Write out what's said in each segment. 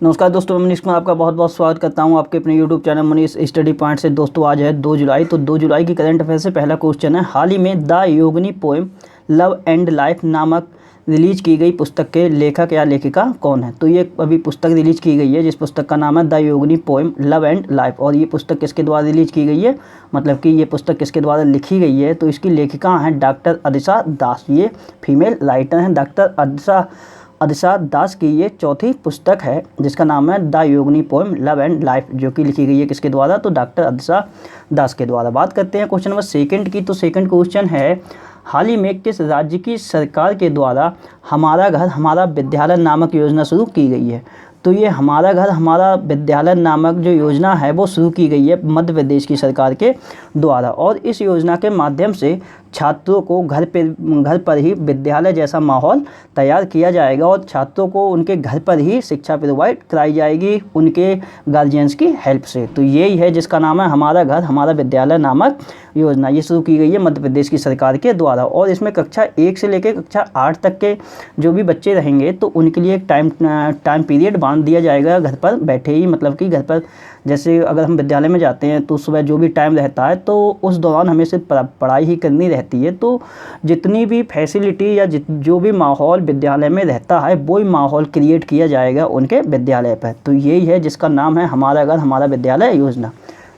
नमस्कार दोस्तों, मैं मनीष कुमार आपका बहुत बहुत स्वागत करता हूं आपके अपने YouTube channel Manish study point से। दोस्तों आज है 2 जुलाई, तो 2 जुलाई की करंट अफेयर से पहला क्वेश्चन है, हाल ही में the Yogini poem love and life नामक रिलीज की गई पुस्तक के लेखक या लेखिका कौन है। तो ये अभी पुस्तक रिलीज की गई है जिस पुस्तक का नाम है the Yogini poem love and life. और ये पुस्तक किसके द्वारा रिलीज की गई है, मतलब कि ये पुस्तक किसके द्वारा लिखी गई है, तो इसकी लेखिका हैं डॉक्टर अदिशा दास। ये फीमेल राइटर हैं। डॉक्टर अदिशा दास की ये चौथी पुस्तक है जिसका नाम है the Yogini poem love and life, जो कि लिखी गई है किसके द्वारा, तो डॉक्टर अदिशा दास के द्वारा। बात करते हैं क्वेश्चन नंबर सेकंड की। तो सेकंड क्वेश्चन है, हाल ही में किस राज्य की सरकार के द्वारा हमारा घर हमारा विद्यालय नामक योजना शुरू की गई है। तो ये हमारा घर हमारा विद्यालय नामक जो योजना है वो शुरू की गई है मध्य प्रदेश की सरकार के द्वारा। और इस योजना के माध्यम से छात्रों को घर पर ही विद्यालय जैसा माहौल तैयार किया जाएगा और छात्रों को उनके घर पर ही शिक्षा प्रोवाइड कराई जाएगी उनके गार्जियंस की हेल्प से। तो यही है जिसका नाम है हमारा घर हमारा विद्यालय नामक योजना। ये शुरू की गई है मध्य प्रदेश की सरकार के द्वारा। और इसमें कक्षा 1 से लेकर कक्षा 8 तक के जो भी बच्चे रहेंगे तो उनके लिए एक टाइम पीरियड बांध दिया जाएगा घर पर बैठे ही, मतलब कि घर पर जैसे अगर हम विद्यालय में जाते हैं तो सुबह जो भी टाइम रहता है तो उस दौरान हमें सिर्फ पढ़ाई ही करनी रहती है। तो जितनी भी फैसिलिटी या जो भी माहौल विद्यालय में रहता है वही माहौल क्रिएट किया जाएगा उनके विद्यालय पर। तो यही है जिसका नाम है हमारा घर हमारा विद्यालय योजना,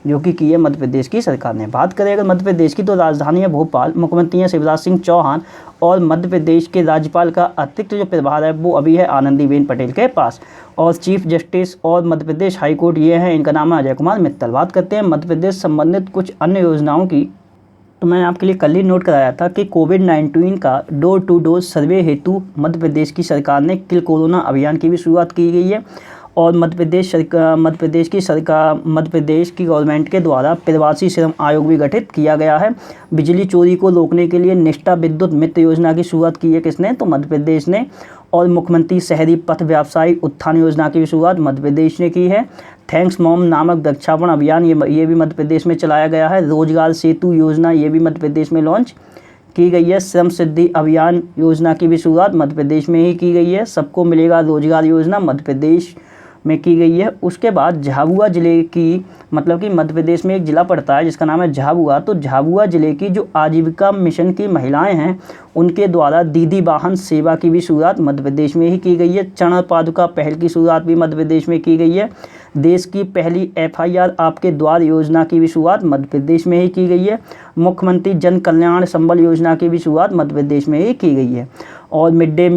जो कि है मध्य प्रदेश की सरकार ने। बात करें अगर मध्य प्रदेश की, तो राजधानी है भोपाल, मुख्यमंत्री हैं शिवराज सिंह चौहान और मध्य प्रदेश के राज्यपाल का अतिरिक्त जो प्रभार है वो अभी है आनंदीबेन पटेल के पास। और चीफ जस्टिस और मध्य प्रदेश हाई कोर्ट ये हैं, इनका नाम है अजय कुमार मित्तल। बात करते हैं मध्य प्रदेश संबंधित कुछ अन्य योजनाओं की। तो मैंने आपके लिए कल ही नोट कराया था कि कोविड-19 का डोर टू डोर सर्वे हेतु मध्य प्रदेश की सरकार ने किल कोरोना अभियान की भी शुरुआत की गई है। और मध्य प्रदेश की गवर्नमेंट के द्वारा प्रवासी श्रम आयोग भी गठित किया गया है। बिजली चोरी को रोकने के लिए निष्ठा विद्युत मित्र योजना की शुरुआत की है किसने, तो मध्य प्रदेश ने। और मुख्यमंत्री शहरी पथ व्यवसायी उत्थान योजना की शुरुआत मध्य प्रदेश ने की है। थैंक्स मॉम नामक वृक्षारोपण अभियान ये भी मध्य प्रदेश में चलाया गया है। रोजगार सेतु योजना ये भी मध्य प्रदेश में लॉन्च की गई है। श्रम सिद्धि अभियान योजना की भी शुरुआत मध्य प्रदेश में ही की गई है। सबको मिलेगा रोजगार योजना मध्य प्रदेश में की गई है। उसके बाद झाबुआ ज़िले की, मतलब कि मध्य प्रदेश में एक ज़िला पड़ता है जिसका नाम है झाबुआ। तो झाबुआ ज़िले की जो आजीविका मिशन की महिलाएं हैं उनके द्वारा दीदी वाहन सेवा की भी शुरुआत मध्य प्रदेश में ही की गई है। चरण पादुका पहल की शुरुआत भी मध्य प्रदेश में की गई है। देश की पहली FIR आपके द्वार योजना की भी शुरुआत मध्य प्रदेश में ही की गई है। मुख्यमंत्री जन कल्याण संबल योजना की भी शुरुआत मध्य प्रदेश में ही की गई है। और मिड डे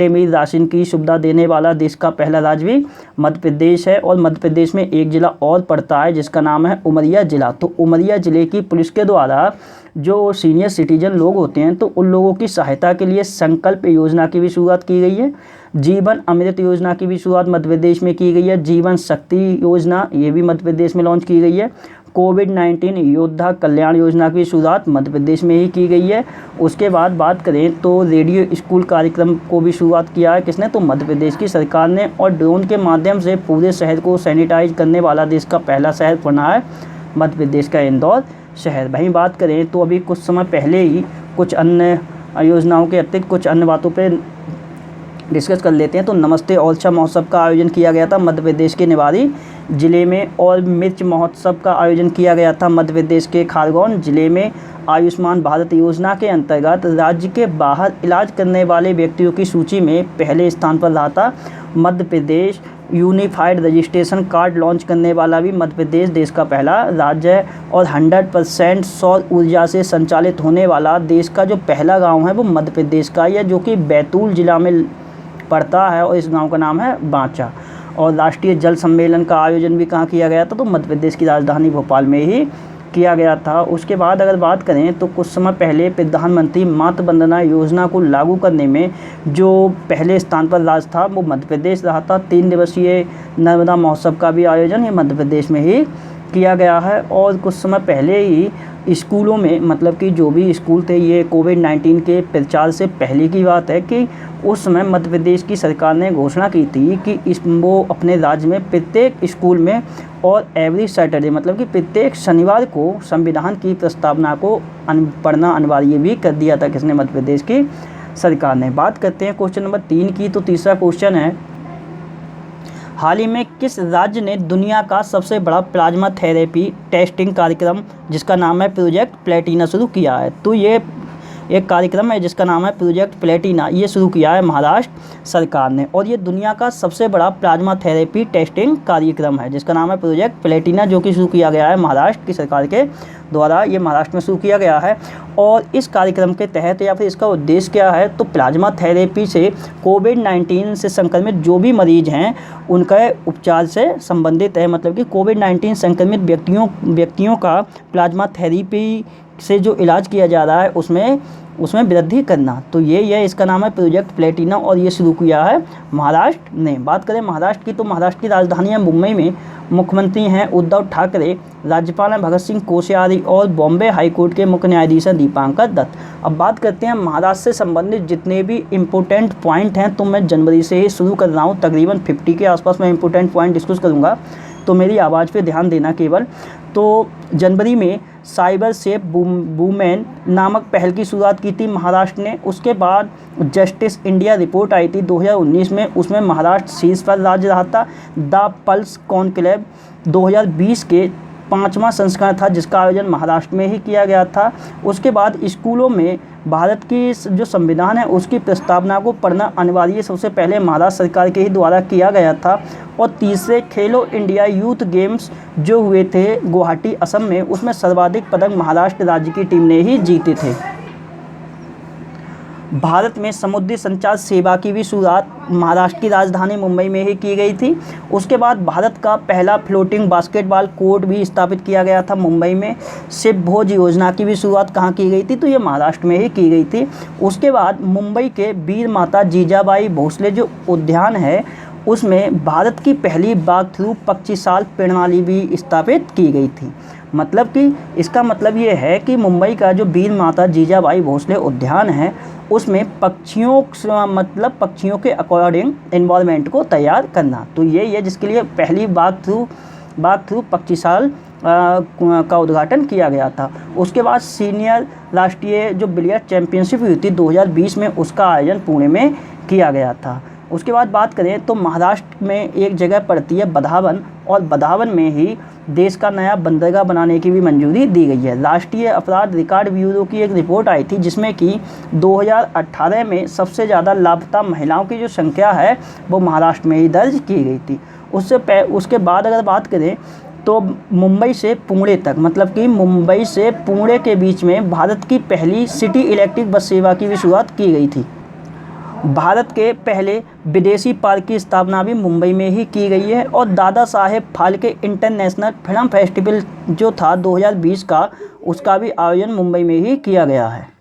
मील राशन की सुविधा देने वाला देश का पहला राज्य भी मध्य प्रदेश है। और मध्य प्रदेश में एक ज़िला और पड़ता है जिसका नाम है उमरिया ज़िला। तो उमरिया ज़िले की पुलिस के द्वारा जो सीनियर सिटीजन लोग होते हैं तो उन लोगों की सहायता के लिए संकल्प योजना की भी शुरुआत की गई है। जीवन अमृत योजना की भी शुरुआत मध्य प्रदेश में की गई है। जीवन शक्ति योजना ये भी मध्य प्रदेश में लॉन्च की गई है। कोविड-19 योद्धा कल्याण योजना की शुरुआत मध्य प्रदेश में ही की गई है। उसके बाद बात करें तो रेडियो स्कूल कार्यक्रम को भी शुरुआत किया है किसने, तो मध्य प्रदेश की सरकार ने। और ड्रोन के माध्यम से पूरे शहर को सैनिटाइज करने वाला देश का पहला शहर बना है मध्य प्रदेश का इंदौर शहर। वहीं बात करें तो अभी कुछ समय पहले ही कुछ अन्य योजनाओं के अतिरिक्त कुछ अन्य बातों पर डिस्कस कर लेते हैं। तो नमस्ते ओरछा महोत्सव का आयोजन किया गया था मध्य प्रदेश के निवाड़ी ज़िले में। और मिर्च महोत्सव का आयोजन किया गया था मध्य प्रदेश के खारगोन ज़िले में। आयुष्मान भारत योजना के अंतर्गत राज्य के बाहर इलाज करने वाले व्यक्तियों की सूची में पहले स्थान पर रहा था Madhya Pradesh. Unified registration card launch करने वाला भी मध्य प्रदेश देश का पहला राज्य है। और 100% सौर ऊर्जा से संचालित होने वाला देश का जो पहला गाँव है वो मध्य प्रदेश का ही है, जो कि बैतूल जिला में पड़ता है और इस गांव का नाम है बांचा। और राष्ट्रीय जल सम्मेलन का आयोजन भी कहाँ किया गया था, तो मध्य प्रदेश की राजधानी भोपाल में ही किया गया था। उसके बाद अगर बात करें तो कुछ समय पहले प्रधानमंत्री मातृ वंदना योजना को लागू करने में जो पहले स्थान पर राज्य था वो मध्य प्रदेश रहा था। 3 दिवसीय नर्मदा महोत्सव का भी आयोजन ये मध्य प्रदेश में ही किया गया है। और कुछ समय पहले ही स्कूलों में, मतलब कि जो भी स्कूल थे, ये कोविड-19 के प्रचार से पहले की बात है कि उस समय मध्य प्रदेश की सरकार ने घोषणा की थी कि वो अपने राज्य में प्रत्येक स्कूल में और एवरी सैटरडे, मतलब कि प्रत्येक शनिवार को संविधान की प्रस्तावना को पढ़ना अनिवार्य भी कर दिया था किसने, मध्य प्रदेश की सरकार ने। बात करते हैं क्वेश्चन नंबर 3 की। तो तीसरा क्वेश्चन है, हाल ही में किस राज्य ने दुनिया का सबसे बड़ा प्लाज्मा थेरेपी टेस्टिंग कार्यक्रम जिसका नाम है प्रोजेक्ट प्लेटिना शुरू किया है? तो ये एक कार्यक्रम है जिसका नाम है प्रोजेक्ट प्लेटिना, ये शुरू किया है महाराष्ट्र सरकार ने, और ये दुनिया का सबसे बड़ा प्लाज्मा थेरेपी टेस्टिंग कार्यक्रम है जिसका नाम है प्रोजेक्ट प्लेटिना, जो कि शुरू किया गया है महाराष्ट्र की सरकार के द्वारा। ये महाराष्ट्र में शुरू किया गया है और इस कार्यक्रम के तहत या फिर इसका उद्देश्य क्या है, तो प्लाज्मा थेरेपी से कोविड-19 से संक्रमित जो भी मरीज हैं उनके उपचार से संबंधित है। मतलब कि कोविड-19 संक्रमित व्यक्तियों का प्लाज्मा थेरेपी से जो इलाज किया जा रहा है उसमें वृद्धि करना। तो ये इसका नाम है प्रोजेक्ट प्लेटिना और ये शुरू किया है महाराष्ट्र ने। बात करें महाराष्ट्र की, तो महाराष्ट्र की राजधानी है मुंबई में मुख्यमंत्री हैं उद्धव ठाकरे, राज्यपाल हैं भगत सिंह कोश्यारी और बॉम्बे हाईकोर्ट के मुख्य न्यायाधीश हैं दीपांकर दत्त। अब बात करते हैं महाराष्ट्र से संबंधित जितने भी इम्पोर्टेंट पॉइंट हैं, तो मैं जनवरी से ही शुरू कर रहा हूँ, तकरीबन 50 के आसपास मैं इम्पोर्टेंट पॉइंट डिस्कस करूँगा, तो मेरी आवाज़ पे ध्यान देना केवल। तो जनवरी में साइबर सेफ वुमेन नामक पहल की शुरुआत की थी महाराष्ट्र ने। उसके बाद जस्टिस इंडिया रिपोर्ट आई थी 2019 में, उसमें महाराष्ट्र शीर्ष पर राज्य रहा था। द पल्स कॉन्क्लेव 2020 के 5वां संस्करण था जिसका आयोजन महाराष्ट्र में ही किया गया था। उसके बाद स्कूलों में भारत की जो संविधान है उसकी प्रस्तावना को पढ़ना अनिवार्य सबसे पहले महाराष्ट्र सरकार के ही द्वारा किया गया था। और तीसरे खेलो इंडिया यूथ गेम्स जो हुए थे गुवाहाटी असम में, उसमें सर्वाधिक पदक महाराष्ट्र राज्य की टीम ने ही जीते थे। भारत में समुद्री संचार सेवा की भी शुरुआत महाराष्ट्र की राजधानी मुंबई में ही की गई थी। उसके बाद भारत का पहला फ्लोटिंग बास्केटबॉल कोर्ट भी स्थापित किया गया था मुंबई में। शिव भोज योजना की भी शुरुआत कहाँ की गई थी, तो ये महाराष्ट्र में ही की गई थी। उसके बाद मुंबई के वीर माता जीजाबाई भोसले जो उद्यान है उसमें भारत की पहली बाघ थ्रू पक्षीशाल प्रणाली भी स्थापित की गई थी। मतलब कि इसका मतलब ये है कि मुंबई का जो वीर माता जीजाबाई भोसले उद्यान है उसमें पक्षियों के अकॉर्डिंग एनवायरनमेंट को तैयार करना, तो ये जिसके लिए पहली बाघ थ्रू पक्षीशाल का उद्घाटन किया गया था। उसके बाद सीनियर राष्ट्रीय जो बिलियर्ड चैंपियनशिप हुई थी 2020 में, उसका आयोजन पुणे में किया गया था। उसके बाद बात करें तो महाराष्ट्र में एक जगह पड़ती है बधावन, और बधावन में ही देश का नया बंदरगाह बनाने की भी मंजूरी दी गई है। राष्ट्रीय अपराध रिकॉर्ड ब्यूरो की एक रिपोर्ट आई थी जिसमें कि 2018 में सबसे ज़्यादा लापता महिलाओं की जो संख्या है वो महाराष्ट्र में ही दर्ज की गई थी। उसके बाद अगर बात करें तो मुंबई से पुणे तक, मतलब कि मुंबई से पुणे के बीच में भारत की पहली सिटी इलेक्ट्रिक बस सेवा की भी शुरुआत की गई थी। भारत के पहले विदेशी पार्क की स्थापना भी मुंबई में ही की गई है। और Dada Saheb Phalke international film festival जो था 2020 का, उसका भी आयोजन मुंबई में ही किया गया है।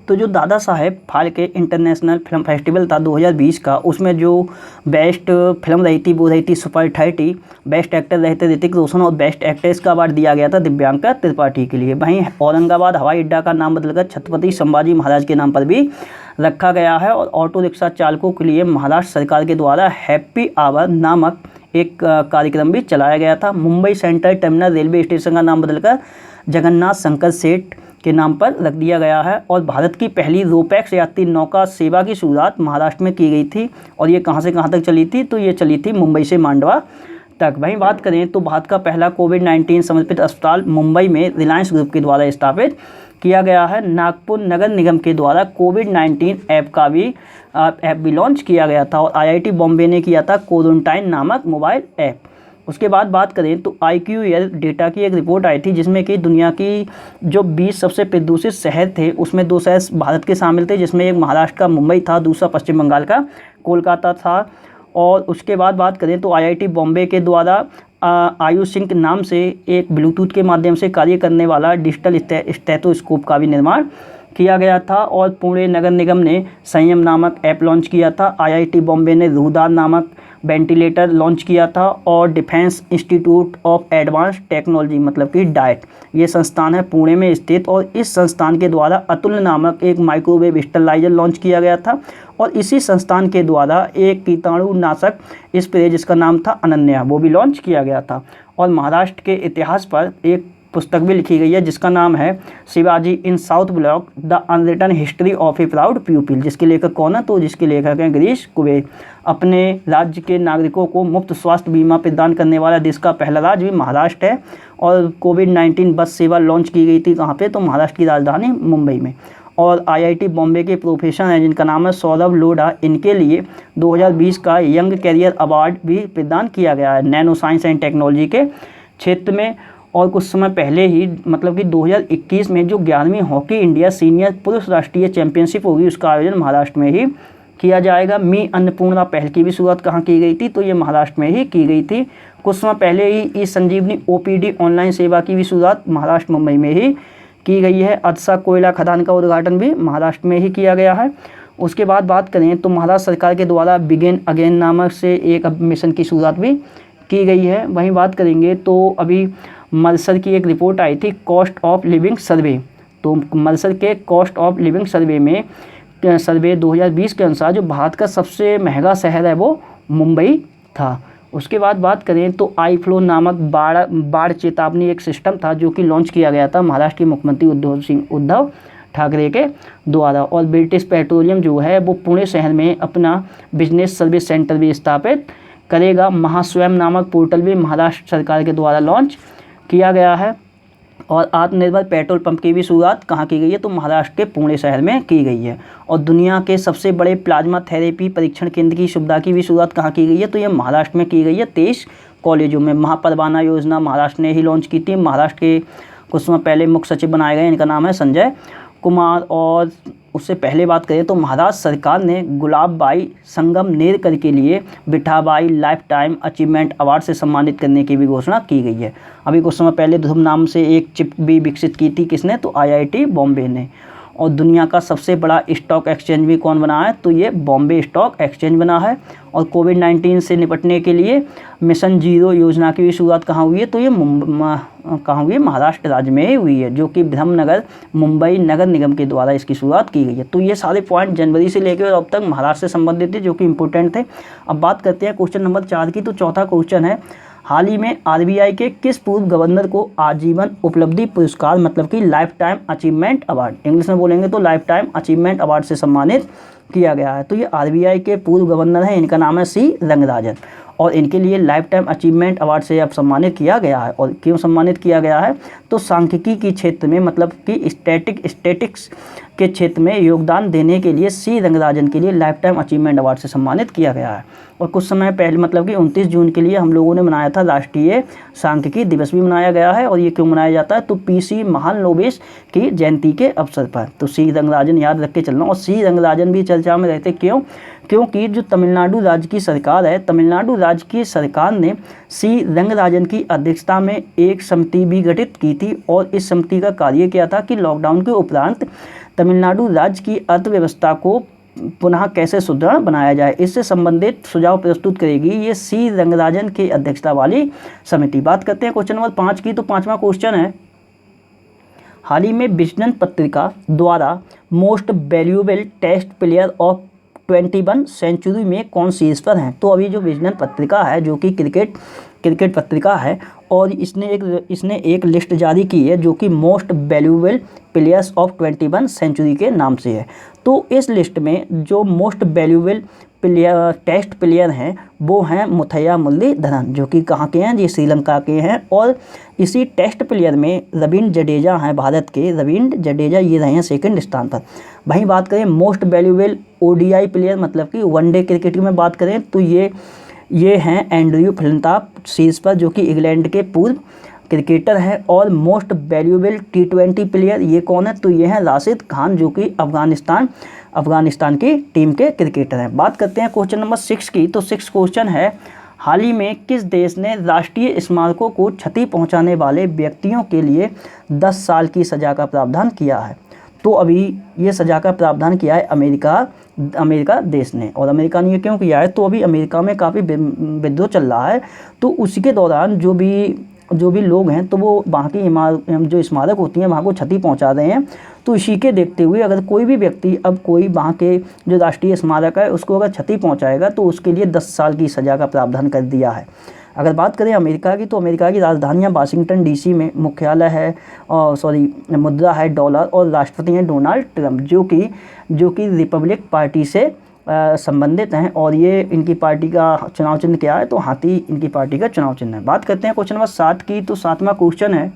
तो जो Dada Saheb Phalke international film festival था 2020 का, उसमें जो बेस्ट फिल्म रही थी वो रही थी सुपर 30। बेस्ट एक्टर रहे थे ऋतिक रोशन और बेस्ट एक्ट्रेस का अवार्ड दिया गया था दिव्यांका त्रिपाठी के लिए। वहीं औरंगाबाद हवाई अड्डा का नाम बदलकर छत्रपति संभाजी महाराज के नाम पर भी रखा गया है। और ऑटो रिक्शा चालकों के लिए महाराष्ट्र सरकार के द्वारा हैप्पी आवर नामक एक कार्यक्रम भी चलाया गया था। Mumbai central terminal railway station का नाम बदलकर जगन्नाथ शंकर सेठ के नाम पर रख दिया गया है। और भारत की पहली रोपैक्स यात्री नौका सेवा की शुरुआत महाराष्ट्र में की गई थी। और ये कहाँ से कहाँ तक चली थी, तो ये चली थी मुंबई से मांडवा तक। वहीं बात करें तो भारत का पहला कोविड-19 समर्पित अस्पताल मुंबई में रिलायंस ग्रुप के द्वारा स्थापित किया गया है। नागपुर नगर निगम के द्वारा कोविड-19 ऐप भी लॉन्च किया गया था। और IIT बॉम्बे ने किया था क्वारंटाइन नामक मोबाइल ऐप। उसके बाद बात करें तो IQVIA डेटा की एक रिपोर्ट आई थी जिसमें कि दुनिया की जो 20 सबसे प्रदूषित शहर थे उसमें 2 शहर भारत के शामिल थे, जिसमें एक महाराष्ट्र का मुंबई था, दूसरा पश्चिम बंगाल का कोलकाता था। और उसके बाद बात करें तो IIT बॉम्बे के द्वारा आयुसिंक नाम से एक ब्लूटूथ के माध्यम से कार्य करने वाला डिजिटल स्टेथोस्कोप का भी निर्माण किया गया था। और पुणे नगर निगम ने संयम नामक ऐप लॉन्च किया था। IIT बॉम्बे ने रुहदार नामक वेंटिलेटर लॉन्च किया था। और defence institute of advance technology मतलब कि डाइट, ये संस्थान है पुणे में स्थित। और इस संस्थान के द्वारा अतुल्य नामक एक माइक्रोवेव स्टेरिलाइजर लॉन्च किया गया था। और इसी संस्थान के द्वारा एक कीटाणुनाशक स्प्रे जिसका नाम था अनन्या, वो भी लॉन्च किया गया था। और महाराष्ट्र के इतिहास पर एक पुस्तक भी लिखी गई है जिसका नाम है Shivaji in South Block the unwritten history of a proud pupil. जिसके लेखक कौन है? तो जिसके लेखक हैं गिरीश कुबेर। अपने राज्य के नागरिकों को मुफ्त स्वास्थ्य बीमा प्रदान करने वाला देश का पहला राज्य भी महाराष्ट्र है। और कोविड-19 बस सेवा लॉन्च की गई थी कहाँ पे? तो महाराष्ट्र की राजधानी मुंबई में। और IIT बॉम्बे के प्रोफेसर हैं जिनका नाम है सौरभ लोढ़ा, इनके लिए 2020 का यंग कैरियर अवार्ड भी प्रदान किया गया है नैनो साइंस एंड टेक्नोलॉजी के क्षेत्र में। और कुछ समय पहले ही मतलब कि 2021 में जो 11वीं हॉकी इंडिया सीनियर पुरुष राष्ट्रीय चैंपियनशिप होगी उसका आयोजन महाराष्ट्र में ही किया जाएगा। मी अन्नपूर्णा पहल की भी शुरुआत कहाँ की गई थी? तो ये महाराष्ट्र में ही की गई थी। कुछ समय पहले ही ई संजीवनी OPD ऑनलाइन सेवा की भी शुरुआत महाराष्ट्र मुंबई में ही की गई है। अदसा कोयला खदान का उद्घाटन भी महाराष्ट्र में ही किया गया है। उसके बाद बात करें तो महाराष्ट्र सरकार के द्वारा बिगिन अगेन नामक से एक मिशन की शुरुआत भी की गई है। वहीं बात करेंगे तो अभी मर्सर की एक रिपोर्ट आई थी कॉस्ट ऑफ लिविंग सर्वे। तो मर्सर के कॉस्ट ऑफ लिविंग सर्वे में सर्वे 2020 के अनुसार जो भारत का सबसे महंगा शहर है वो मुंबई था। उसके बाद बात करें तो आई फ्लो नामक बाढ़ चेतावनी एक सिस्टम था जो कि लॉन्च किया गया था महाराष्ट्र के मुख्यमंत्री उद्धव ठाकरे के द्वारा। और ब्रिटिश पेट्रोलियम जो है वो पुणे शहर में अपना बिजनेस सर्विस सेंटर भी स्थापित करेगा। महास्वयं नामक पोर्टल भी महाराष्ट्र सरकार के द्वारा लॉन्च किया गया है। और आत्मनिर्भर पेट्रोल पंप की भी शुरुआत कहाँ की गई है? तो महाराष्ट्र के पुणे शहर में की गई है। और दुनिया के सबसे बड़े प्लाज्मा थेरेपी परीक्षण केंद्र की सुविधा की भी शुरुआत कहाँ की गई है? तो ये महाराष्ट्र में की गई है 23 कॉलेजों में। महापरवाना योजना महाराष्ट्र ने ही लॉन्च की थी। महाराष्ट्र के कुछ समय पहले मुख्य सचिव बनाए गए, इनका नाम है संजय कुमार। और उससे पहले बात करें तो महाराष्ट्र सरकार ने गुलाबबाई संगमनेरकर के लिए Vithabai life time achievement award से सम्मानित करने की भी घोषणा की गई है। अभी कुछ समय पहले ध्रुव नाम से एक चिप भी विकसित की थी किसने? तो IIT बॉम्बे ने। और दुनिया का सबसे बड़ा स्टॉक एक्सचेंज भी कौन बना है? तो ये बॉम्बे स्टॉक एक्सचेंज बना है। और कोविड-19 से निपटने के लिए मिशन जीरो योजना की भी शुरुआत कहाँ हुई है? तो ये कहाँ हुई है? महाराष्ट्र राज्य में ही हुई है, जो कि ब्रह्मनगर मुंबई नगर निगम के द्वारा इसकी शुरुआत की गई है। तो ये सारे पॉइंट जनवरी से लेकर अब तक महाराष्ट्र से संबंधित थे जो कि इंपॉर्टेंट थे। अब बात करते हैं क्वेश्चन नंबर 4 की। तो चौथा क्वेश्चन है, हाल ही में RBI के किस पूर्व गवर्नर को आजीवन उपलब्धि पुरस्कार मतलब कि life time achievement award, English में बोलेंगे तो लाइफ टाइम अचीवमेंट अवार्ड से सम्मानित किया गया है? तो ये RBI के पूर्व गवर्नर हैं, इनका नाम है C रंगराजन। और इनके लिए लाइफ टाइम अचीवमेंट अवार्ड से अब सम्मानित किया गया है। और क्यों सम्मानित किया गया है? तो सांख्यिकी की क्षेत्र में मतलब कि स्टैटिक्स के क्षेत्र में योगदान देने के लिए C रंगराजन के लिए लाइफ टाइम अचीवमेंट अवार्ड से सम्मानित किया गया है। और कुछ समय पहले मतलब कि 29 जून के लिए हम लोगों ने मनाया था राष्ट्रीय सांख्यिकी दिवस भी मनाया गया है। और ये क्यों मनाया जाता है? तो PC महालनोबिस की जयंती के अवसर पर। तो C रंगराजन याद रख के चलना। और C रंगराजन भी चर्चा में रहते क्यों? क्योंकि जो तमिलनाडु राज्य की सरकार है, तमिलनाडु राज्य की सरकार ने C रंगराजन की अध्यक्षता में एक समिति भी गठित की थी। और इस समिति का कार्य क्या था कि लॉकडाउन के उपरांत तमिलनाडु राज्य की अर्थव्यवस्था को पुनः कैसे सुदृढ़ बनाया जाए, इससे संबंधित सुझाव प्रस्तुत करेगी ये C रंगराजन की अध्यक्षता वाली समिति। बात करते हैं क्वेश्चन नंबर 5 की। तो 5वां क्वेश्चन है, हाल ही में विजडन पत्रिका द्वारा most valuable test player of 21 century में कौन शीर्ष पर हैं? तो अभी जो विजडन पत्रिका है जो कि क्रिकेट पत्रिका है और इसने एक लिस्ट जारी की है जो कि most valuable players of 21 century के नाम से है। तो इस लिस्ट में जो मोस्ट वैल्यूएबल टेस्ट प्लेयर हैं वो हैं मुथैया मुरलीधरन, जो कि कहाँ के हैं? ये श्रीलंका के हैं। और इसी टेस्ट प्लेयर में रवींद्र जडेजा हैं, भारत के रवींद्र जडेजा, ये रहे हैं सेकंड स्थान पर। वहीं बात करें मोस्ट वैल्यूएबल ODI प्लेयर मतलब कि वनडे क्रिकेट में बात करें तो ये हैं एंड्रयू फ्लिंटॉप शीर्ष पर, जो कि इंग्लैंड के पूर्व क्रिकेटर हैं। और मोस्ट वैल्यूएबल T20 प्लेयर ये कौन है? तो ये हैं राशिद खान, जो कि अफगानिस्तान की टीम के क्रिकेटर हैं। बात करते हैं क्वेश्चन नंबर 6 की। तो 6 क्वेश्चन है, हाल ही में किस देश ने राष्ट्रीय स्मारकों को क्षति पहुंचाने वाले व्यक्तियों के लिए 10 साल की सज़ा का प्रावधान किया है? तो अभी ये सज़ा का प्रावधान किया है अमेरिका देश ने। और अमेरिका ने ये क्यों किया है? तो अभी अमेरिका में काफ़ी विद्रोह चल रहा है, तो उसी के दौरान जो भी लोग हैं तो वो वहाँ की जो स्मारक होती हैं वहाँ को क्षति पहुँचा रहे हैं। तो इसी के देखते हुए अगर कोई भी व्यक्ति अब कोई वहाँ के जो राष्ट्रीय स्मारक है उसको अगर क्षति पहुँचाएगा तो उसके लिए 10 साल की सज़ा का प्रावधान कर दिया है अगर बात करें अमेरिका की, तो अमेरिका की राजधानियाँ वाशिंगटन डीसी में मुख्यालय है, मुद्रा है डॉलर, और राष्ट्रपति हैं डोनाल्ड ट्रंप, जो कि रिपब्लिक पार्टी से संबंधित हैं। और ये इनकी पार्टी का चुनाव चिन्ह क्या है, तो हाथी इनकी पार्टी का चुनाव चिन्ह है। बात करते हैं क्वेश्चन नंबर 7 की, तो 7वां क्वेश्चन है,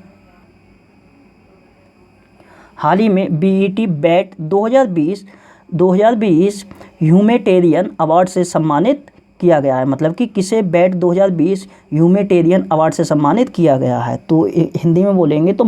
हाल ही में बीईटी बैट 2020 ह्यूमैनिटेरियन अवार्ड से सम्मानित किया गया है। मतलब कि किसे बैट 2020 ह्यूमैनिटेरियन अवार्ड से सम्मानित किया गया है, तो हिंदी में बोलेंगे तो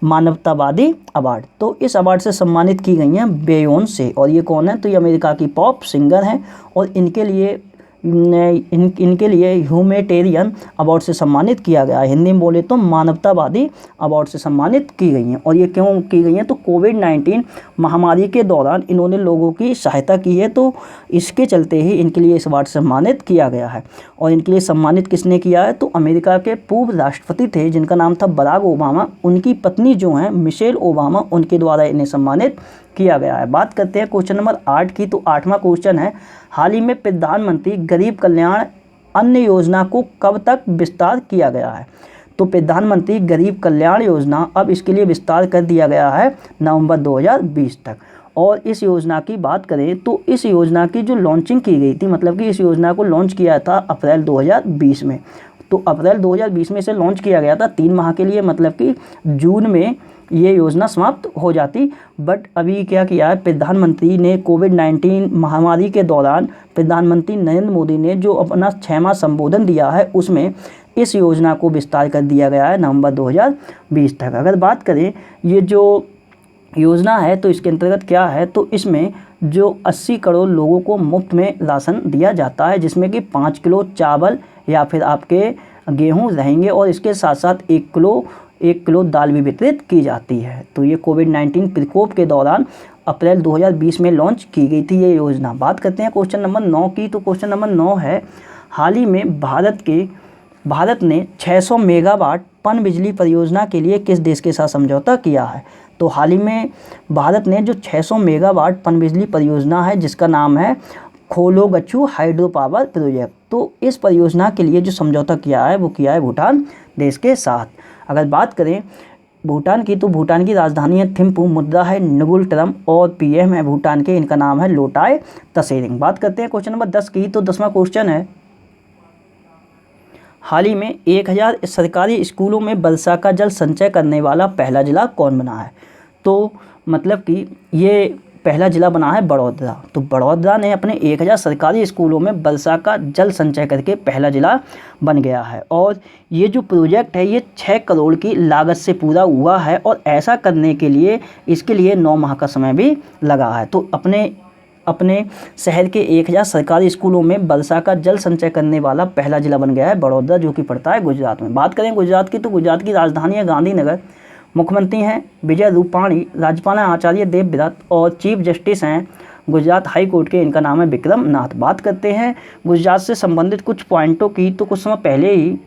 मानवतावादी अवार्ड। तो इस अवार्ड से सम्मानित की गई हैं बेयोंसे, और ये कौन है, तो ये अमेरिका की पॉप सिंगर हैं, और इनके लिए ह्यूमैनिटेरियन अवार्ड से सम्मानित किया गया है। हिंदी में बोले तो मानवतावादी अवार्ड से सम्मानित की गई हैं। और ये क्यों की गई हैं, तो कोविड-19 महामारी के दौरान इन्होंने लोगों की सहायता की है, तो इसके चलते ही इनके लिए इस अवार्ड से सम्मानित किया गया है। और इनके लिए सम्मानित किसने किया है, तो अमेरिका के पूर्व राष्ट्रपति थे जिनका नाम था बराक ओबामा, उनकी पत्नी जो हैं मिशेल ओबामा, उनके द्वारा इन्हें सम्मानित किया गया है। बात करते हैं क्वेश्चन नंबर 8 की, तो 8वां क्वेश्चन है, हाल ही में प्रधानमंत्री गरीब कल्याण अन्न योजना को कब तक विस्तार किया गया है। तो प्रधानमंत्री गरीब कल्याण योजना अब इसके लिए विस्तार कर दिया गया है नवंबर 2020 तक। और इस योजना की बात करें तो इस योजना की जो लॉन्चिंग की गई थी, मतलब कि इस योजना को लॉन्च किया था अप्रैल 2020 में। तो अप्रैल 2020 में इसे लॉन्च किया गया था 3 माह के लिए, मतलब कि जून में ये योजना समाप्त हो जाती। बट अभी क्या किया है, प्रधानमंत्री ने कोविड-19 महामारी के दौरान प्रधानमंत्री नरेंद्र मोदी ने जो अपना 6 माह संबोधन दिया है, उसमें इस योजना को विस्तार कर दिया गया है नवंबर 2020 तक। अगर बात करें ये जो योजना है तो इसके अंतर्गत क्या है, तो इसमें जो 80 करोड़ लोगों को मुफ्त में राशन दिया जाता है, जिसमें कि 5 किलो चावल या फिर आपके गेहूं रहेंगे, और इसके साथ साथ 1 किलो दाल भी वितरित की जाती है। तो ये कोविड-19 प्रकोप के दौरान अप्रैल 2020 में लॉन्च की गई थी ये योजना। बात करते हैं क्वेश्चन नंबर 9 की, तो क्वेश्चन नंबर 9 है, हाल ही में भारत ने 600 मेगावाट पनबिजली परियोजना के लिए किस देश के साथ समझौता किया है। तो हाल ही में भारत ने जो 600 मेगावाट पनबिजली परियोजना है, जिसका नाम है खोलोगच्छू हाइड्रो पावर प्रोजेक्ट, तो इस परियोजना के लिए जो समझौता किया है वो किया है भूटान देश के साथ। अगर बात करें भूटान की, तो भूटान की राजधानी है थिम्पू, मुद्रा है नुगुल ट्रम, और पीएम है भूटान के, इनका नाम है लोटाय तसेरिंग। बात करते हैं क्वेश्चन नंबर 10 की, तो 10वां क्वेश्चन है, हाल ही में 1000 सरकारी स्कूलों में वर्षा का जल संचय करने वाला पहला जिला कौन बना है। तो मतलब कि ये पहला जिला बना है बड़ौदा। तो बड़ौदा ने अपने 1000 सरकारी स्कूलों में वर्षा का जल संचय करके पहला जिला बन गया है। और ये जो प्रोजेक्ट है ये 6 करोड़ की लागत से पूरा हुआ है, और ऐसा करने के लिए इसके लिए 9 माह का समय भी लगा है। तो अपने शहर के 1000 सरकारी स्कूलों में वर्षा का जल संचय करने वाला पहला जिला बन गया है बड़ौदा, जो कि पड़ता है गुजरात में। बात करें गुजरात की, तो गुजरात की राजधानी है गांधीनगर, मुख्यमंत्री हैं विजय रूपाणी, राज्यपाल हैं आचार्य देवव्रत, और चीफ जस्टिस हैं गुजरात हाई कोर्ट के, इनका नाम है विक्रम नाथ। बात करते हैं गुजरात से संबंधित कुछ पॉइंटों की, तो कुछ समय पहले ही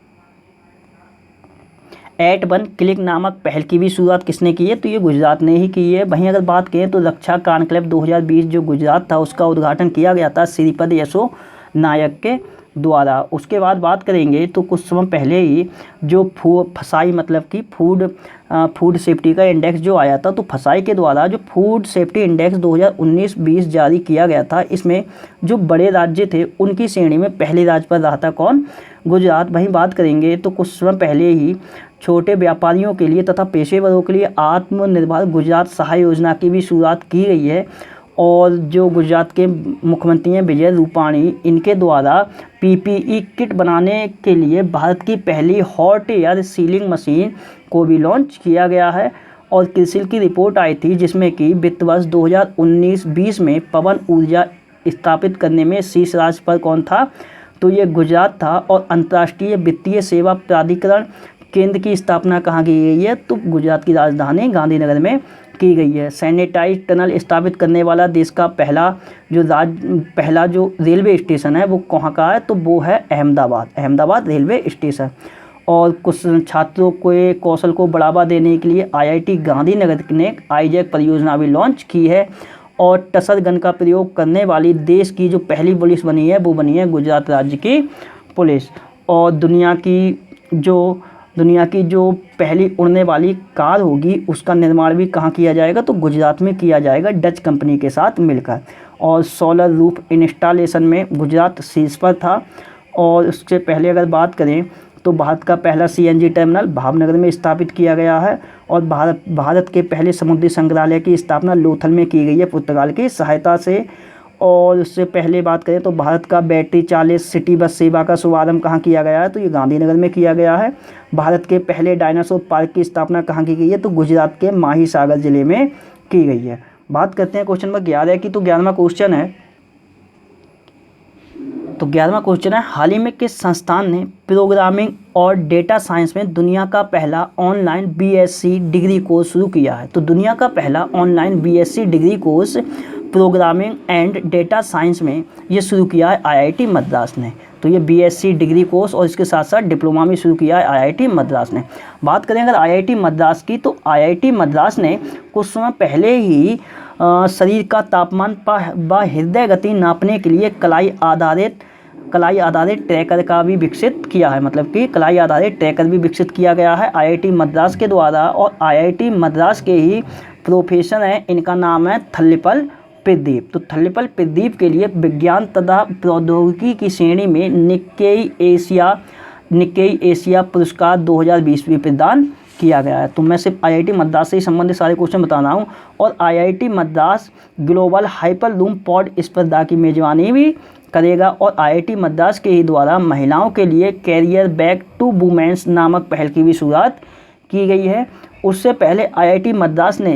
@1 क्लिक नामक पहल की भी शुरुआत किसने की है, तो ये गुजरात ने ही की है। वहीं अगर बात करें तो रक्षा कॉन्क्लेव 2020 जो गुजरात था उसका उद्घाटन किया गया था श्रीपद यसो नायक के द्वारा। उसके बाद बात करेंगे तो कुछ समय पहले ही जो फसाई, मतलब कि फूड सेफ्टी का इंडेक्स जो आया था, तो फसाई के द्वारा जो फूड सेफ्टी इंडेक्स 2019-20 जारी किया गया था, इसमें जो बड़े राज्य थे उनकी श्रेणी में पहले राज्य पर रहा था कौन, गुजरात। वहीं बात करेंगे तो कुछ समय पहले ही छोटे व्यापारियों के लिए तथा पेशेवरों के लिए आत्मनिर्भर गुजरात सहाय योजना की भी शुरुआत की गई है। और जो गुजरात के मुख्यमंत्री हैं विजय रूपाणी, इनके द्वारा पीपीई किट बनाने के लिए भारत की पहली हॉट एयर सीलिंग मशीन को भी लॉन्च किया गया है। और क्रिसिल की रिपोर्ट आई थी जिसमें कि वित्त वर्ष 2019-20 में पवन ऊर्जा स्थापित करने में शीर्ष राज्य पर कौन था, तो ये गुजरात था। और अंतर्राष्ट्रीय वित्तीय सेवा प्राधिकरण केंद्र की स्थापना कहाँ की गई है, तो गुजरात की राजधानी गांधीनगर में की गई है। सैनिटाइज टनल स्थापित करने वाला देश का पहला जो रेलवे स्टेशन है वो कहाँ का है, तो वो है अहमदाबाद रेलवे स्टेशन। और कुछ छात्रों के कौशल को बढ़ावा देने के लिए IIT गांधीनगर ने आईजैक परियोजना भी लॉन्च की है। और टसर गन का प्रयोग करने वाली देश की जो पहली पुलिस बनी है वो बनी है गुजरात राज्य की पुलिस। और दुनिया की जो पहली उड़ने वाली कार होगी उसका निर्माण भी कहाँ किया जाएगा, तो गुजरात में किया जाएगा डच कंपनी के साथ मिलकर। और सोलर रूफ इंस्टॉलेशन में गुजरात शीर्ष पर था। और उससे पहले अगर बात करें तो भारत का पहला सीएनजी टर्मिनल भावनगर में स्थापित किया गया है। और भारत के पहले समुद्री संग्रहालय की स्थापना लोथल में की गई है पुर्तगाल की सहायता से। और उससे पहले बात करें तो भारत का बैटरी चालित सिटी बस सेवा का शुभारंभ कहाँ किया गया है, तो ये गांधीनगर में किया गया है। भारत के पहले डायनासोर पार्क की स्थापना कहाँ की गई है, तो गुजरात के माहीसागर जिले में की गई है। बात करते हैं क्वेश्चन नंबर 11 की। तो 11वां क्वेश्चन है हाल ही में किस संस्थान ने प्रोग्रामिंग और डेटा साइंस में दुनिया का पहला ऑनलाइन बीएससी डिग्री कोर्स शुरू किया है। तो दुनिया का पहला online BSc degree course programming and data science में ये शुरू किया है आईआईटी मद्रास ने। तो ये बीएससी डिग्री कोर्स और इसके साथ साथ डिप्लोमा भी शुरू किया है आईआईटी मद्रास ने। बात करें अगर आईआईटी मद्रास की, तो आईआईटी मद्रास ने कुछ समय पहले ही शरीर का तापमान व हृदय गति नापने के लिए कलाई आधारित ट्रैकर का भी विकसित किया है। मतलब कि कलाई आधारित ट्रैकर भी विकसित किया गया है आईआईटी मद्रास के द्वारा। और आईआईटी मद्रास के ही प्रोफेसर हैं, इनका नाम है थल्लीपल प्रदीप। तो थल्लीपल प्रदीप के लिए विज्ञान तथा प्रौद्योगिकी की श्रेणी में निक्केई एशिया पुरस्कार 2020 भी प्रदान किया गया है। तो मैं सिर्फ आईआईटी मद्रास से ही संबंधित सारे क्वेश्चन बता रहा हूँ। और आईआईटी मद्रास ग्लोबल हाइपरलूम पॉड स्पर्धा की मेजबानी भी करेगा। और आईआईटी मद्रास के ही द्वारा महिलाओं के लिए कैरियर बैक टू वुमेन्स नामक पहल की भी शुरुआत की गई है। उससे पहले आईआईटी मद्रास ने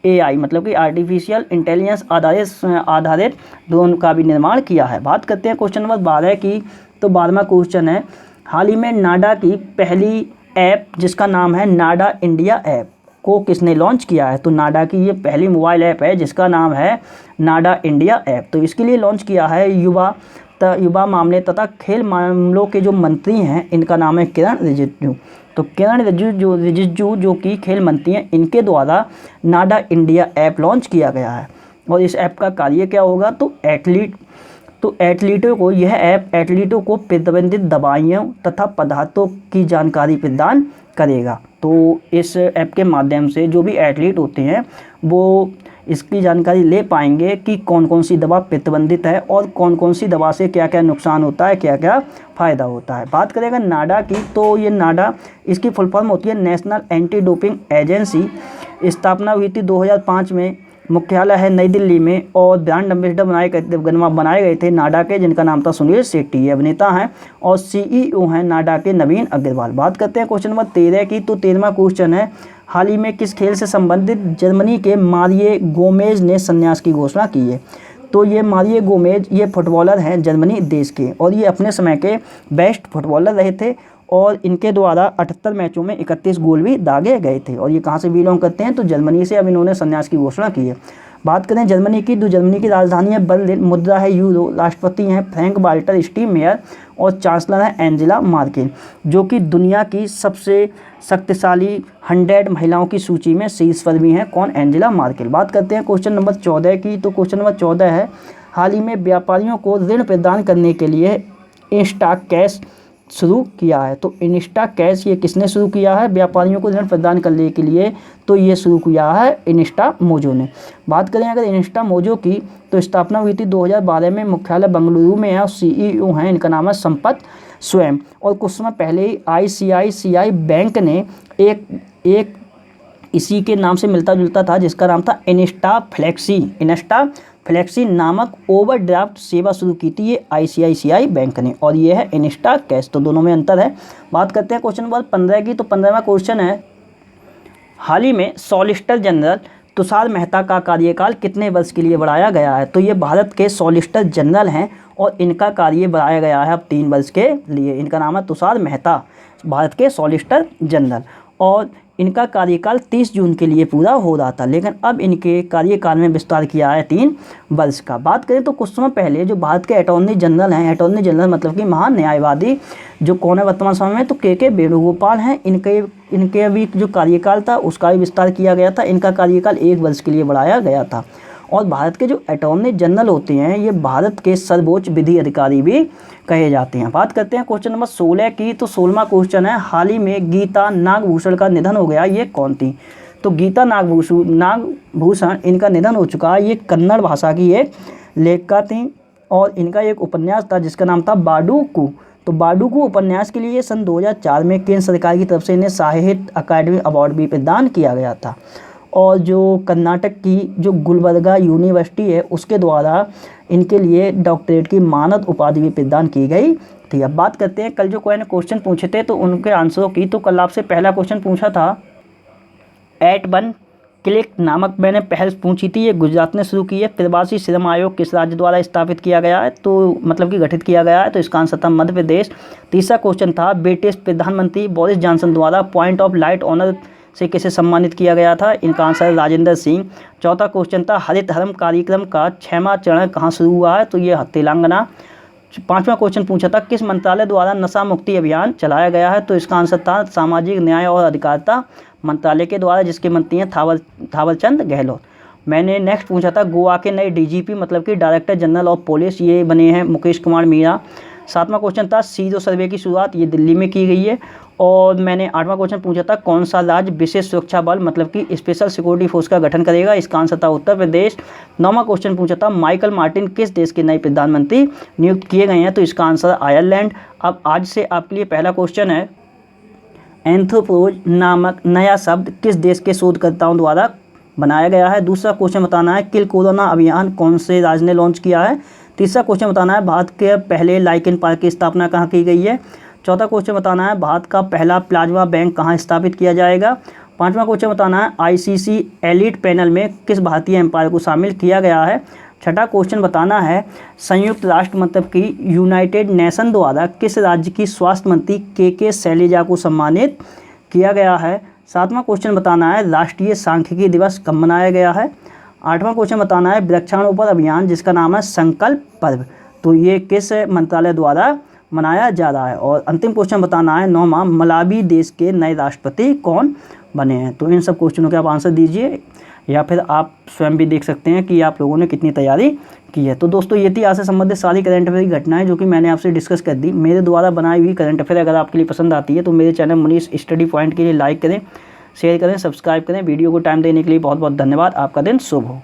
एआई मतलब कि आर्टिफिशियल इंटेलिजेंस आधारित ड्रोन का भी निर्माण किया है। बात करते हैं क्वेश्चन नंबर 12 की। तो 12वां क्वेश्चन है हाल ही में नाडा की पहली ऐप जिसका नाम है नाडा इंडिया ऐप को किसने लॉन्च किया है। तो नाडा की ये पहली मोबाइल ऐप है जिसका नाम है नाडा इंडिया ऐप। तो इसके लिए लॉन्च किया है युवा मामले तथा खेल मामलों के जो मंत्री हैं इनका नाम है किरण रिजिजू। तो किरण रिजिजू जो कि खेल मंत्री हैं, इनके द्वारा नाडा इंडिया ऐप लॉन्च किया गया है। और इस ऐप का कार्य क्या होगा, तो यह ऐप एथलीटों को प्रतिबंधित दवाइयों तथा पदार्थों की जानकारी प्रदान करेगा। तो इस ऐप के माध्यम से जो भी एथलीट होते हैं वो इसकी जानकारी ले पाएंगे कि कौन कौन सी दवा प्रतिबंधित है और कौन कौन सी दवा से क्या क्या नुकसान होता है, क्या क्या फ़ायदा होता है। बात करेंगे नाडा की, तो ये नाडा इसकी फुल फॉर्म होती है नेशनल एंटी डोपिंग एजेंसी। स्थापना हुई थी 2005 में, मुख्यालय है नई दिल्ली में। और ब्रांड एम्बेसडर बनाए गए थे नाडा के, जिनका नाम था सुनील शेट्टी, ये अभिनेता हैं। और सीईओ हैं नाडा के नवीन अग्रवाल। बात करते हैं क्वेश्चन नंबर 13 की। तो 13वां क्वेश्चन है हाल ही में किस खेल से संबंधित जर्मनी के मारिए गोमेज ने संन्यास की घोषणा की है। तो ये मारिए गोमेज ये फुटबॉलर हैं जर्मनी देश के, और ये अपने समय के बेस्ट फुटबॉलर रहे थे। और इनके द्वारा 78 मैचों में 31 गोल भी दागे गए थे। और ये कहाँ से बिलोंग करते हैं, तो जर्मनी से अब इन्होंने संन्यास की घोषणा की है। बात करें जर्मनी की, तो जर्मनी की राजधानी है बर्लिन, मुद्रा है यूरो, राष्ट्रपति हैं फ्रैंक वाल्टर स्टीनमेयर और चांसलर हैं एंजेला मार्केल, जो कि दुनिया की सबसे शक्तिशाली 100 महिलाओं की सूची में शीर्ष पर भी हैं। कौन, एंजेला मार्केल। बात करते हैं क्वेश्चन नंबर 14 की। तो क्वेश्चन नंबर 14 है हाल ही में व्यापारियों को ऋण प्रदान करने के लिए इंस्टा कैश शुरू किया है। तो इंस्टा कैश ये किसने शुरू किया है व्यापारियों को ऋण प्रदान करने के लिए, तो ये शुरू किया है इंस्टा मोजो ने। बात करें अगर इंस्टा मोजो की, तो स्थापना हुई थी 2012 में, मुख्यालय बेंगलुरु में है और सीईओ हैं, इनका नाम है संपत स्वयं। और कुछ समय पहले ही आईसीआईसीआई बैंक ने एक इसी के नाम से मिलता जुलता था जिसका नाम था इंस्टा फ्लेक्सी नामक ओवरड्राफ्ट सेवा शुरू की थी ये आईसीआईसीआई बैंक ने, और ये है इंस्टा कैश। तो दोनों में अंतर है। बात करते हैं क्वेश्चन नंबर 15 की। तो 15वां क्वेश्चन है हाल ही में सॉलिसिटर जनरल तुषार मेहता का कार्यकाल कितने वर्ष के लिए बढ़ाया गया है। तो ये भारत के सॉलिसिटर जनरल हैं और इनका कार्य बढ़ाया गया है अब 3 वर्ष के लिए। इनका नाम है तुषार मेहता, भारत के सॉलिसिटर जनरल, और इनका कार्यकाल 30 जून के लिए पूरा हो रहा था, लेकिन अब इनके कार्यकाल में विस्तार किया है 3 वर्ष का। बात करें तो कुछ समय पहले जो भारत के अटॉर्नी जनरल हैं, अटॉर्नी जनरल मतलब कि महान न्यायवादी, जो कौन है वर्तमान समय में, तो के वेणुगोपाल हैं। इनके अभी जो कार्यकाल था उसका भी विस्तार किया गया था। इनका कार्यकाल 1 वर्ष के लिए बढ़ाया गया था। और भारत के जो अटॉर्नी जनरल होते हैं ये भारत के सर्वोच्च विधि अधिकारी भी कहे जाते हैं। बात करते हैं क्वेश्चन नंबर 16 की। तो 16वां क्वेश्चन है, हाल ही में गीता नागभूषण का निधन हो गया, ये कौन थी? तो गीता नागभूषण इनका निधन हो चुका है। ये कन्नड़ भाषा की एक लेखिका थी और इनका एक उपन्यास था जिसका नाम था बाडूकू। तो बाडूकू उपन्यास के लिए सन 2004 में केंद्र सरकार की तरफ से इन्हें साहित्य अकादमी अवार्ड भी प्रदान किया गया था। और जो कर्नाटक की जो गुलबर्गा यूनिवर्सिटी है उसके द्वारा इनके लिए डॉक्टरेट की मानद उपाधि भी प्रदान की गई थी। अब बात करते हैं कल जो कोई ने क्वेश्चन पूछे थे तो उनके आंसरों की। तो कल आपसे पहला क्वेश्चन पूछा था @1 क्लिक नामक मैंने पहल पूछी थी, ये गुजरात ने शुरू की है। प्रवासी श्रम आयोग किस राज्य द्वारा स्थापित किया गया है? तो मतलब कि गठित किया गया है, तो इसका आंसर था मध्य प्रदेश। तीसरा क्वेश्चन था, ब्रिटिश प्रधानमंत्री बोरिस जॉनसन द्वारा पॉइंट ऑफ लाइट ऑनर से किसे सम्मानित किया गया था? इनका आंसर राजेंद्र सिंह। चौथा क्वेश्चन था, हरित हरम कार्यक्रम का 6वां चरण कहाँ शुरू हुआ है? तो ये तेलंगाना। पांचवा क्वेश्चन पूछा था, किस मंत्रालय द्वारा नशा मुक्ति अभियान चलाया गया है? तो इसका आंसर था सामाजिक न्याय और अधिकारिता मंत्रालय के द्वारा, जिसके मंत्री हैं थावरचंद गहलोत। मैंने नेक्स्ट पूछा था, गोवा के नए डीजीपी मतलब कि डायरेक्टर जनरल ऑफ पुलिस ये बने हैं मुकेश कुमार मीणा। सातवां क्वेश्चन था, सीरो सर्वे की शुरुआत ये दिल्ली में की गई है। और मैंने आठवां क्वेश्चन पूछा था, कौन सा राज्य विशेष सुरक्षा बल मतलब कि स्पेशल सिक्योरिटी फोर्स का गठन करेगा? इसका आंसर था उत्तर प्रदेश। नौवां क्वेश्चन पूछा था, माइकल मार्टिन किस देश के नए प्रधानमंत्री नियुक्त किए गए हैं? तो इसका आंसर आयरलैंड। अब आज से आपके लिए पहला क्वेश्चन है, एंथ्रोपोज नामक नया शब्द किस देश के शोधकर्ताओं द्वारा बनाया गया है? दूसरा क्वेश्चन बताना है, किल कोरोना अभियान कौन से राज्य ने लॉन्च किया है? तीसरा क्वेश्चन बताना है, भारत के पहले लाइकेन पार्क की स्थापना कहाँ की गई है? चौथा क्वेश्चन बताना है, भारत का पहला प्लाज्मा बैंक कहाँ स्थापित किया जाएगा? पांचवा क्वेश्चन बताना है, आईसीसी एलीट पैनल में किस भारतीय एम्पायर को शामिल किया गया है? छठा क्वेश्चन बताना है, संयुक्त राष्ट्र मतलब कि यूनाइटेड नेशन द्वारा किस राज्य की स्वास्थ्य मंत्री के शैलजा को सम्मानित किया गया है? सातवां क्वेश्चन बताना है, राष्ट्रीय सांख्यिकी दिवस कब मनाया गया है? आठवां क्वेश्चन बताना है, वृक्षारोपण अभियान जिसका नाम है संकल्प पर्व, तो ये किस मंत्रालय द्वारा मनाया जा रहा है? और अंतिम क्वेश्चन बताना है, नौवां, मलावी देश के नए राष्ट्रपति कौन बने हैं? तो इन सब क्वेश्चनों के आप आंसर दीजिए या फिर आप स्वयं भी देख सकते हैं कि आप लोगों ने कितनी तैयारी की है। तो दोस्तों ये थी आज से संबंधित सारी करंट अफेयर की घटनाएं जो कि मैंने आपसे डिस्कस कर दी। मेरे द्वारा बनाई हुई करंट अफेयर अगर आपके लिए पसंद आती है तो मेरे चैनल मनीष स्टडी पॉइंट के लिए लाइक करें, शेयर करें, सब्सक्राइब करें। वीडियो को टाइम देने के लिए बहुत बहुत धन्यवाद। आपका दिन शुभ हो।